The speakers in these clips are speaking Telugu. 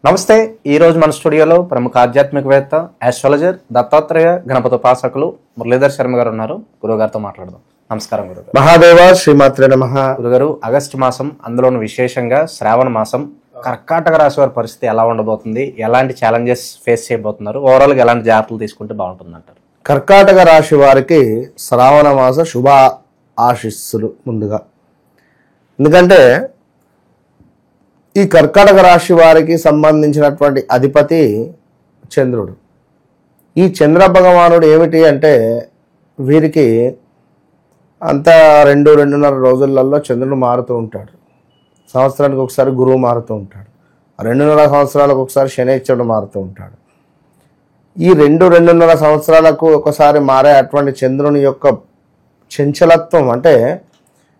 నమస్తే. ఈరోజు మన స్టూడియోలో ప్రముఖ ఆధ్యాత్మికవేత్త ఆస్ట్రాలజర్ దత్తాత్రేయ గణపతి ఉపాసకులు మురళీధర్ శర్మ గారు ఉన్నారు. గురుగారితో మాట్లాడదాం. నమస్కారం గురుగారు. మహాదేవ శ్రీమాత్రే నమః. గురుగారు, ఆగస్టు మాసం, అందులోను విశేషంగా శ్రావణ మాసం, కర్కాటక రాశి వారి పరిస్థితి ఎలా ఉండబోతుంది, ఎలాంటి ఛాలెంజెస్ ఫేస్ చేయబోతున్నారు, ఓవరాల్ గా ఎలాంటి జాగ్రత్తలు తీసుకుంటే బాగుంటుంది అంటారు? కర్కాటక రాశి వారికి శ్రావణ మాస శుభ ఆశీస్సులు ముందుగా. ఎందుకంటే ఈ కర్కాటక రాశి వారికి సంబంధించినటువంటి అధిపతి చంద్రుడు. ఈ చంద్ర భగవానుడు ఏమిటి అంటే వీరికి అంతా 2-2.5 రోజులలో చంద్రుడు మారుతూ ఉంటాడు. సంవత్సరానికి ఒకసారి గురువు మారుతూ ఉంటాడు. 2.5 సంవత్సరాలకు ఒకసారి శనైశ్వరుడు మారుతూ ఉంటాడు. ఈ 2-2.5 సంవత్సరాలకు ఒకసారి మారే అటువంటి చంద్రుని యొక్క చంచలత్వం అంటే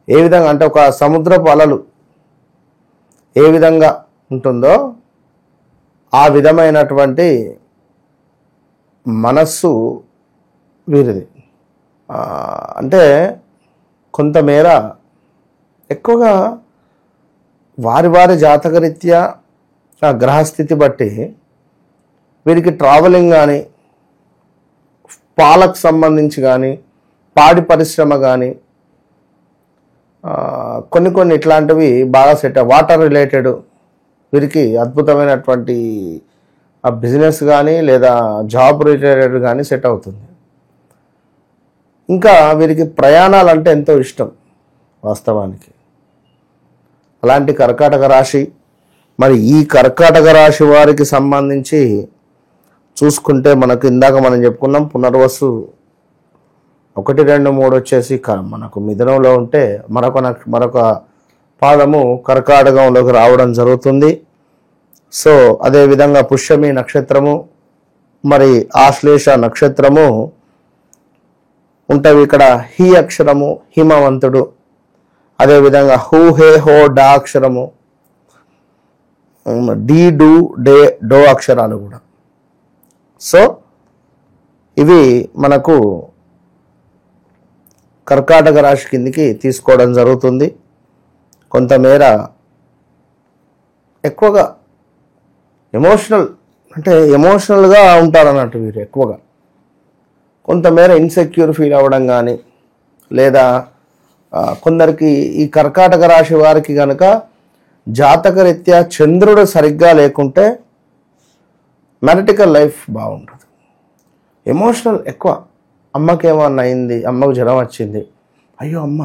ఏ విధంగా అంటే ఒక సముద్రపు అలలు ఏ విధంగా ఉంటుందో ఆ విధమైనటువంటి మనస్సు వీరిది. అంటే కొంతమేర ఎక్కువగా వారి వారి జాతకరీత్యా ఆ గ్రహస్థితి బట్టి వీరికి ట్రావెలింగ్ కానీ, పాలకు సంబంధించి కానీ, పాడి పరిశ్రమ కానీ, కొన్ని ఇట్లాంటివి బాగా సెట్. వాటర్ రిలేటెడ్ వీరికి అద్భుతమైనటువంటి ఆ బిజినెస్ కానీ లేదా జాబ్ రిలేటెడ్ కానీ సెట్ అవుతుంది. ఇంకా వీరికి ప్రయాణాలు అంటే ఎంతో ఇష్టం వాస్తవానికి. అలాంటి కర్కాటక రాశి, మరి ఈ కర్కాటక రాశి వారికి సంబంధించి చూసుకుంటే మనకు ఇందాక మనం చెప్పుకున్నాం పునర్వసు 1, 2, 3 వచ్చేసి మనకు మిథునంలో ఉంటే మరొక పాదము కర్కాటకంలోకి రావడం జరుగుతుంది. సో అదేవిధంగా పుష్యమి నక్షత్రము, మరి ఆశ్లేష నక్షత్రము ఉంటవి. ఇక్కడ హి అక్షరము హిమవంతుడు, అదేవిధంగా హూ హే హో డా అక్షరము, డి డు డే డో అక్షరాలు కూడా. సో ఇవి మనకు కర్కాటక రాశి కిందికి తీసుకోవడం జరుగుతుంది. కొంతమేర ఎక్కువగా ఎమోషనల్గా ఉంటారన్నట్టు వీరు. ఎక్కువగా కొంతమేర ఇన్సెక్యూర్ ఫీల్ అవ్వడం కానీ, లేదా కొందరికి ఈ కర్కాటక రాశి వారికి కనుక జాతకరీత్యా చంద్రుడు సరిగ్గా లేకుంటే మ్యారిటికల్ లైఫ్ బాగుంటుంది. ఎమోషనల్ ఎక్కువ. అమ్మకేమన్నా అయింది, అమ్మకు జ్వరం వచ్చింది, అయ్యో అమ్మ,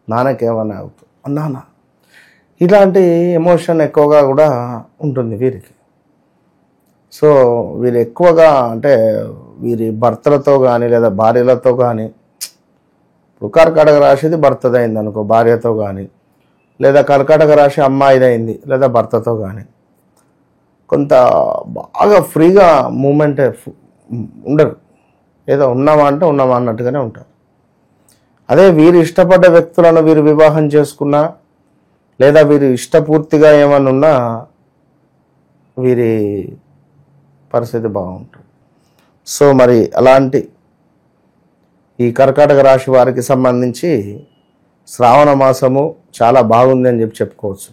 నాన్నకేమన్నా అవుతుంది, నాన్న, ఇలాంటి ఎమోషన్ ఎక్కువగా కూడా ఉంటుంది వీరికి. సో వీరు ఎక్కువగా అంటే వీరి భర్తలతో కానీ లేదా భార్యలతో కానీ, ఇప్పుడు కర్కాటక రాశిది భర్తది అయింది అనుకో, భార్యతో కానీ, లేదా కర్కాటక రాశి అమ్మాయిదైంది లేదా భర్తతో కానీ, కొంత బాగా ఫ్రీగా మూమెంట్ ఉండరు. ఏదో ఉన్నామా అంటే ఉన్నామా అన్నట్టుగానే ఉంటారు. అదే వీరు ఇష్టపడ్డ వ్యక్తులను వీరు వివాహం చేసుకున్నా, లేదా వీరు ఇష్టపూర్తిగా ఏమన్నా ఉన్నా వీరి పరిస్థితి బాగుంటుంది. సో మరి అలాంటి ఈ కర్కాటక రాశి వారికి సంబంధించి శ్రావణ మాసము చాలా బాగుంది అని చెప్పుకోవచ్చు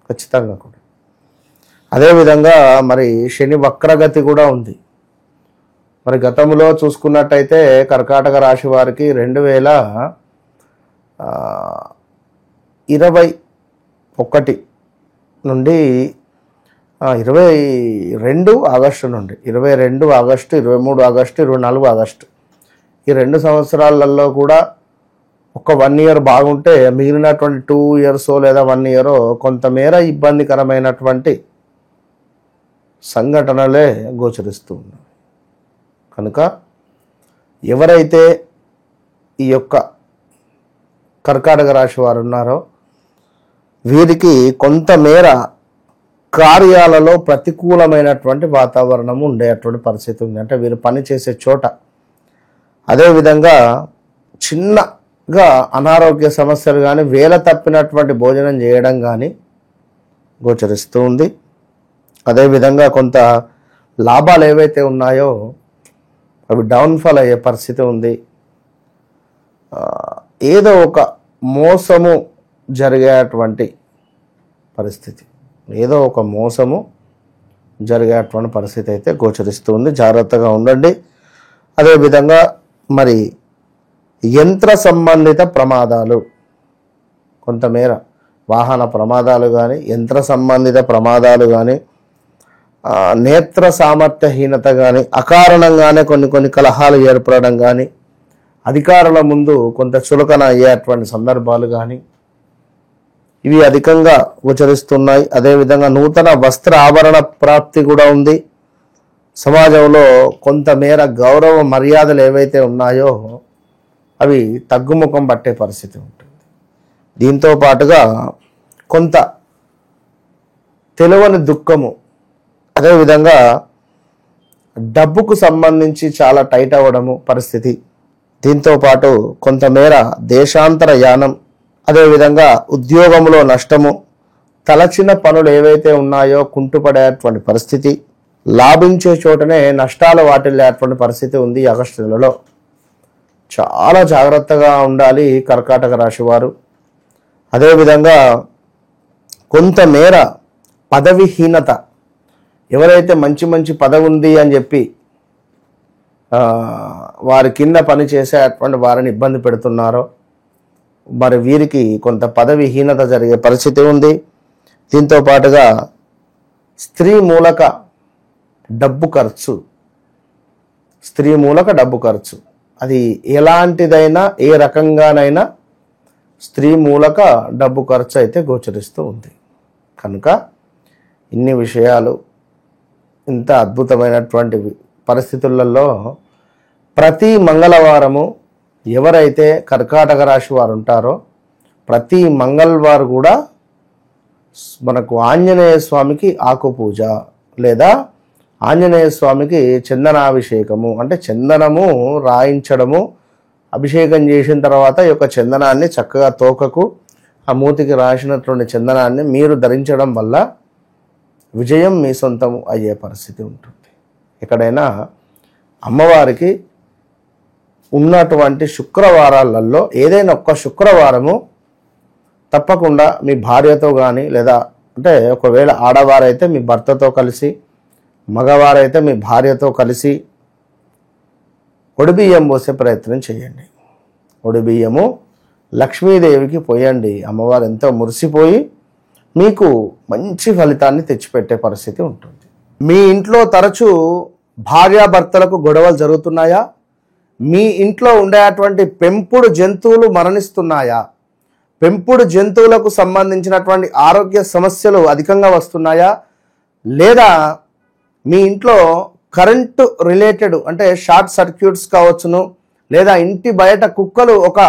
ఖచ్చితంగా కూడా. అదేవిధంగా మరి శని వక్రగతి కూడా ఉంది. మరి గతంలో చూసుకున్నట్టయితే కర్కాటక రాశి వారికి 2021 నుండి 22 ఆగస్టు నుండి 22 ఆగస్టు, 23 ఆగస్టు, 24 ఆగస్టు ఈ 2 సంవత్సరాలలో కూడా ఒక 1 ఇయర్ బాగుంటే మిగిలినటువంటి 2 ఇయర్స్ లేదా 1 ఇయర్ కొంతమేర ఇబ్బందికరమైనటువంటి సంఘటనలే గోచరిస్తూ ఉన్నాయి. కనుక ఎవరైతే ఈ యొక్క కర్కాటక రాశి వారు ఉన్నారో వీరికి కొంతమేర కార్యాలలో ప్రతికూలమైనటువంటి వాతావరణం ఉండేటువంటి పరిస్థితి ఉంది. అంటే వీరు పనిచేసే చోట, అదేవిధంగా చిన్నగా అనారోగ్య సమస్యలు కానీ, వేల తప్పినటువంటి భోజనం చేయడం కానీ గోచరిస్తూ ఉంది. అదేవిధంగా కొంత లాభాలు ఏవైతే ఉన్నాయో అవి డౌన్ఫాల్ అయ్యే పరిస్థితి ఉంది. ఏదో ఒక మోసము జరిగేటువంటి పరిస్థితి, ఏదో ఒక మోసము జరిగేటువంటి పరిస్థితి అయితే గోచరిస్తూ ఉంది. జాగ్రత్తగా ఉండండి. అదేవిధంగా మరి యంత్ర సంబంధిత ప్రమాదాలు, కొంతమేర వాహన ప్రమాదాలు కానీ, యంత్ర సంబంధిత ప్రమాదాలు కానీ, నేత్ర సామర్థ్యహీనత కానీ, అకారణంగానే కొన్ని కలహాలు ఏర్పడడం కానీ, అధికారుల ముందు కొంత చులకన అయ్యేటువంటి సందర్భాలు కానీ ఇవి అధికంగా గోచరిస్తున్నాయి. అదేవిధంగా నూతన వస్త్ర ఆభరణ ప్రాప్తి కూడా ఉంది. సమాజంలో కొంతమేర గౌరవ మర్యాదలు ఏవైతే ఉన్నాయో అవి తగ్గుముఖం పట్టే పరిస్థితి ఉంటుంది. దీంతో పాటుగా కొంత తెలియని దుఃఖము, అదేవిధంగా డబ్బుకు సంబంధించి చాలా టైట్ అవ్వడము పరిస్థితి. దీంతో పాటు కొంతమేర దేశాంతర యానం, అదేవిధంగా ఉద్యోగంలో నష్టము, తలచిన పనులు ఏవైతే ఉన్నాయో కుంటుపడేటువంటి పరిస్థితి, లాభించే చోటనే నష్టాలు వాటిల్లేటువంటి పరిస్థితి ఉంది. ఈ ఆగస్టు నెలలో చాలా జాగ్రత్తగా ఉండాలి కర్కాటక రాశి వారు. అదేవిధంగా కొంతమేర పదవిహీనత, ఎవరైతే మంచి పదవి ఉంది అని చెప్పి వారి కింద పని చేసేటువంటి వారిని ఇబ్బంది పెడుతున్నారో మరి వీరికి కొంత పదవిహీనత జరిగే పరిస్థితి ఉంది. దీంతో పాటుగా స్త్రీ మూలక డబ్బు ఖర్చు, అది ఎలాంటిదైనా ఏ రకంగానైనా స్త్రీ మూలక డబ్బు ఖర్చు అయితే గోచరిస్తూ ఉంది. కనుక ఇన్ని విషయాలు, ఇంత అద్భుతమైనటువంటి పరిస్థితులలో ప్రతి మంగళవారము ఎవరైతే కర్కాటక రాశి వారు ఉంటారో ప్రతి మంగళవారం కూడా మనకు ఆంజనేయ స్వామికి ఆకు పూజ లేదా ఆంజనేయ స్వామికి చందనాభిషేకము, అంటే చందనము రాయించడము, అభిషేకం చేసిన తర్వాత ఈ యొక్క చందనాన్ని చక్కగా తోకకు ఆ మూతికి రాసినటువంటి చందనాన్ని మీరు ధరించడం వల్ల విజయం మీ సొంతము అయ్యే పరిస్థితి ఉంటుంది. ఎక్కడైనా అమ్మవారికి ఉన్నటువంటి శుక్రవారాలలో ఏదైనా ఒక్క శుక్రవారము తప్పకుండా మీ భార్యతో కానీ, లేదా అంటే ఒకవేళ ఆడవారైతే మీ భర్తతో కలిసి, మగవారైతే మీ భార్యతో కలిసి ఒడిబియ్యం పోసే ప్రయత్నం చేయండి. ఒడిబియ్యము లక్ష్మీదేవికి పోయండి. అమ్మవారు ఎంతో మురిసిపోయి మీకు మంచి ఫలితాన్ని తెచ్చిపెట్టే పరిస్థితి ఉంటుంది. మీ ఇంట్లో తరచూ భార్యాభర్తలకు గొడవలు జరుగుతున్నాయా? మీ ఇంట్లో ఉండేటువంటి పెంపుడు జంతువులు మరణిస్తున్నాయా? పెంపుడు జంతువులకు సంబంధించినటువంటి ఆరోగ్య సమస్యలు అధికంగా వస్తున్నాయా? లేదా మీ ఇంట్లో కరెంటు రిలేటెడ్ అంటే షార్ట్ సర్క్యూట్స్ కావచ్చును, లేదా ఇంటి బయట కుక్కలు ఒక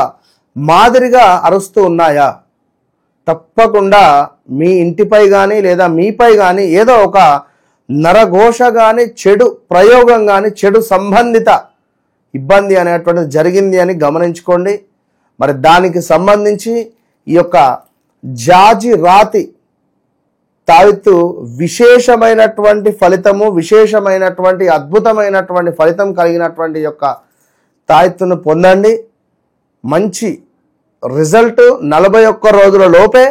మాదిరిగా అరుస్తూ ఉన్నాయా? తప్పకుండా మీ ఇంటిపై కానీ లేదా మీపై కానీ ఏదో ఒక నరఘోష కానీ, చెడు ప్రయోగం కానీ, చెడు సంబంధిత ఇబ్బంది అనేటువంటిది జరిగింది అని గమనించుకోండి. మరి దానికి సంబంధించి ఈ యొక్క జాజి రాతి తావిత్తు విశేషమైనటువంటి ఫలితము, విశేషమైనటువంటి అద్భుతమైనటువంటి ఫలితం కలిగినటువంటి యొక్క తావిత్తును పొందండి. మంచి రిజల్ట్ 41 రోజుల లోపే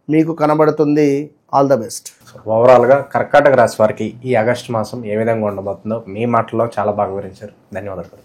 మీకు కనబడుతుంది. All the best. ఓవరాల్గా కర్కాటక రాశి వారికి ఈ ఆగస్టు మాసం ఏ విధంగా ఉండబోతుందో మీ మాటల్లో చాలా బాగా వివరించారు. ధన్యవాదాలు.